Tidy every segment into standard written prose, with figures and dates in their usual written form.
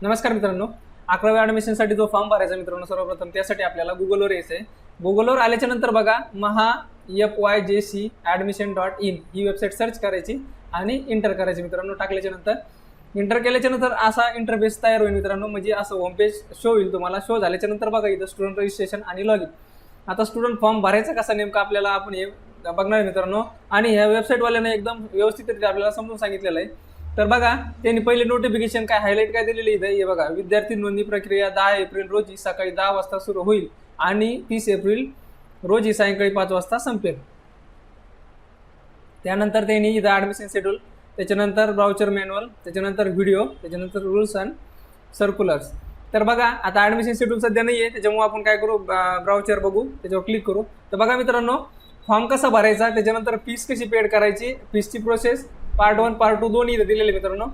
नमस्कार मित्रांनो, 11व्या ॲडमिशनसाठी जो फॉर्म भरायचा मित्रांनो, सर्वप्रथम त्यासाठी आपल्याला गुगलवर यायचं आहे. गुगलवर आल्याच्या नंतर बघा FYJC.admission.in ही वेबसाईट सर्च करायची आणि इंटर करायची मित्रांनो. टाकल्याच्या नंतर इंटर केल्याच्या नंतर असा इंटरफेस तयार होईल मित्रांनो. म्हणजे असं होम पेज शो होईल तुम्हाला. शो झाल्याच्या नंतर बघा इथं स्टुडंट रजिस्ट्रेशन आणि लॉगिन. आता स्टुडंट फॉर्म भरायचा कसा नेमका आपल्याला आपण हे बघणार मित्रांनो. आणि ह्या वेबसाईटवाल्याने एकदम व्यवस्थितरित्या आपल्याला समजून सांगितलेलं आहे. तर बघा त्यांनी पहिले नोटिफिकेशन काय हायलाईट काय दिलेली इथं हे बघा. विद्यार्थी नोंदणी प्रक्रिया 10 एप्रिल रोजी सकाळी 10 वाजता सुरू होईल आणि 30 एप्रिल रोजी सायंकाळी 5 वाजता संपेल. त्यानंतर त्यांनी इथं ॲडमिशन शेड्यूल, त्याच्यानंतर ब्राउचर मॅन्युअल, त्याच्यानंतर व्हिडिओ, त्याच्यानंतर रूल्स अँड सर्क्युलर्स. तर बघा आता ॲडमिशन शेड्यूल सध्या नाही आहे, त्याच्यामुळे आपण काय करू, ब्राउचर बघू, त्याच्यावर क्लिक करू. तर बघा मित्रांनो, फॉर्म कसा भरायचा, त्याच्यानंतर फीस कशी पेड करायची, फीसची प्रोसेस पार्ट 1 पार्ट 2 दोन्ही इथं दिलेले मित्रांनो.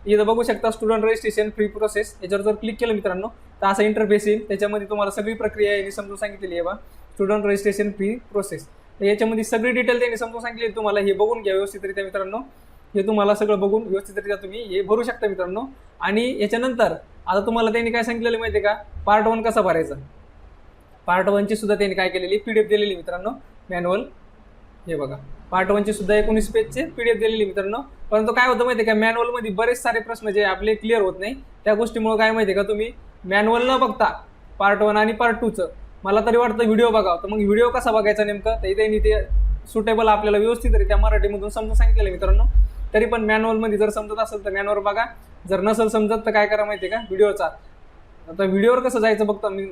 इथं बघू शकता स्टुडंट रजिस्ट्रेशन फ्री प्रोसेस. याच्यावर जर क्लिक केलं मित्रांनो तर असा इंटरफेस येईल. त्याच्यामध्ये तुम्हाला सगळी प्रक्रिया यांनी समजून सांगितलेली आहे बा. स्टुडंट रजिस्ट्रेशन फ्री प्रोसेस, तर याच्यामध्ये सगळी डिटेल त्यांनी समजून सांगितली. तुम्हाला हे बघून घ्या व्यवस्थितरित्या मित्रांनो. हे तुम्हाला सगळं बघून व्यवस्थितरित्या तुम्ही हे भरू शकता मित्रांनो. आणि याच्यानंतर आता तुम्हाला त्यांनी काय सांगितलेलं माहिती आहे का, पार्ट 1 कसा भरायचा. पार्ट 1ची सुद्धा त्यांनी काय केलेली PDF दिलेली मित्रांनो, मॅन्युअल. हे बघा पार्ट 1ची सुद्धा 19 पेजचे PDF दिलेली मित्रांनो. परंतु काय होतं माहिती आहे का, मॅन्युअलमध्ये बरेच सारे प्रश्न जे आपले क्लिअर होत नाही. त्या गोष्टीमुळे काय माहिती आहे का, तुम्ही मॅन्युअल न बघता पार्ट 1 आणि पार्ट 2चं मला तरी वाटतं व्हिडिओ बघावं. तर मग व्हिडिओ कसा बघायचा नेमकं, तर त्यांनी ते सुटेबल आपल्याला व्यवस्थितरित्या मराठीमधून समजून सांगितलेलं मित्रांनो. तरी पण मॅन्युअलमध्ये जर समजत असेल तर मॅन्युअल बघा, जर नसेल समजत तर काय करा माहिती आहे का, व्हिडिओचा. आता व्हिडिओवर कसं जायचं बघता मी.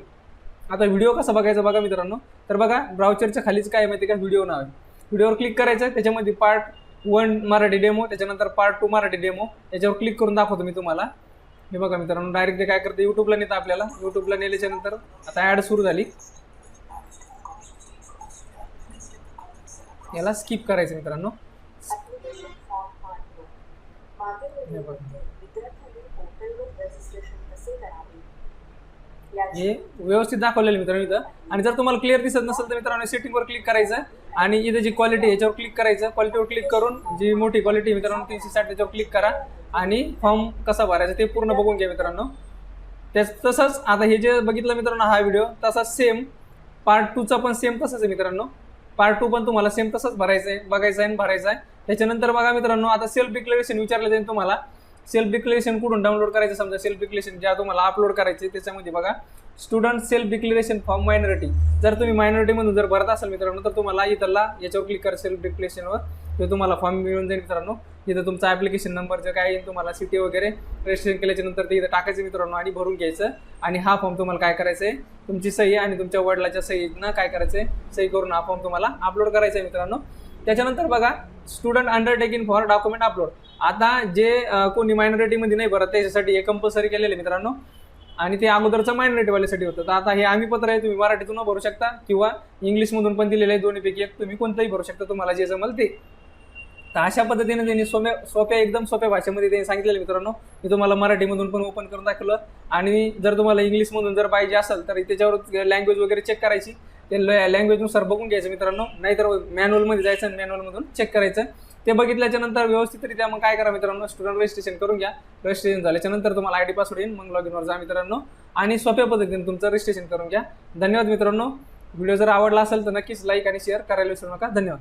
आता व्हिडिओ कसा बघायचा बघा मित्रांनो. तर बघा ब्राउचरच्या खालीच काय माहिती आहे का, व्हिडिओ नाव आहे. व्हिडिओवर क्लिक करायचं आहे, त्याच्यामध्ये पार्ट 1 मराठी डेमो, त्याच्यानंतर पार्ट 2 मराठी डेमो. याच्यावर क्लिक करून दाखवतो मी तुम्हाला. हे बघा मित्रांनो, डायरेक्ट ते काय करते, यूट्यूबला नेतं आपल्याला. यूट्यूबला नेल्याच्या नंतर आता ॲड सुरू झाली, याला स्किप करायचं मित्रांनो. हे बघा हे व्यवस्थित दाखवलेलं मित्रांनो इथं. आणि जर तुम्हाला क्लिअर दिसत नसेल तर मित्रांनो सेटिंगवर क्लिक करायचं आणि इथं जी क्वालिटी याच्यावर क्लिक करायचं. क्वालिटीवर क्लिक करून जी मोठी क्वालिटी मित्रांनो 360 त्याच्यावर क्लिक करा आणि फॉर्म कसा भरायचा ते पूर्ण बघून घ्या मित्रांनो. तसंच आता हे जे बघितलं मित्रांनो हा व्हिडिओ, तसाच सेम पार्ट 2चा पण सेम तसंच आहे मित्रांनो. पार्ट 2 पण तुम्हाला सेम तसंच भरायचं आहे, बघायचं आहे आणि भरायचं आहे. त्याच्यानंतर बघा मित्रांनो, आता सेल्फ डिक्लेरेशन विचारलं जाईल तुम्हाला. सेल्फ डिक्लेरेशन कुठून डाउनलोड करायचं, समजा सेल्फ डिक्लेरेशन ज्या तुम्हाला अपलोड करायचे त्याच्यामध्ये बघा student self declaration form minority. जर तुम्ही मायनॉरिटीमधून जर भरत असाल मित्रांनो तर तुम्हाला इथला याच्यावर क्लिक करा सेल्फ डिक्लेरेशनवर. ते तुम्हाला फॉर्म मिळून जाईल मित्रांनो. इथं तुमचा ॲप्लिकेशन नंबर जे काय येईल तुम्हाला, सिटी वगैरे रजिस्ट्रेशन केल्याच्या नंतर ते इथं टाकायचं मित्रांनो आणि भरून घ्यायचं. आणि हा फॉर्म तुम्हाला काय करायचं आहे, तुमची सही आणि तुमच्या वडिलाच्या सहीनं काय करायचं आहे, सही करून हा फॉर्म तुम्हाला अपलोड करायचा आहे मित्रांनो. त्याच्यानंतर बघा student undertaking for document upload. आता जे कोणी मायनॉरिटीमध्ये नाही भरत त्याच्यासाठी हे कंपल्सरी केलेलं आहे मित्रांनो. आणि ते अगोदरचं मायनॉरिटीवाल्यासाठी होतं. तर आता हे आम्ही पत्र आहे, तुम्ही मराठीतून भरू शकता किंवा इंग्लिशमधून पण दिलेलं आहे. दोन्हीपैकी एक तुम्ही कोणतंही भरू शकता, तुम्हाला जे जमल ते. तर अशा पद्धतीने त्यांनी एकदम सोप्या भाषेमध्ये त्यांनी सांगितलेलं मित्रांनो. मी तुम्हाला मराठीमधून पण ओपन करून दाखवलं. आणि जर तुम्हाला इंग्लिशमधून जर पाहिजे असेल तर त्याच्यावर लँग्वेज वगैरे चेक करायची, ते लँग्वेजनुसार बघून घ्यायचं मित्रांनो. नाहीतर मॅन्युअलमध्ये जायचं आणि मॅन्युअलमधून चेक करायचं. ते बघितल्याच्या नंतर व्यवस्थितरित्या मग काय करा मित्रांनो, स्टुडंट रजिस्ट्रेशन करून घ्या. रजिस्ट्रेशन झाल्याच्या नंतर तुम्हाला ID पासवर्ड येईल, मग लॉगिनवर जा मित्रांनो आणि सोप्या पद्धतीने तुमचं रजिस्ट्रेशन करून घ्या. धन्यवाद मित्रांनो. व्हिडिओ जर आवडला असेल तर नक्कीच लाईक आणि शेअर करायला विसरू नका. धन्यवाद.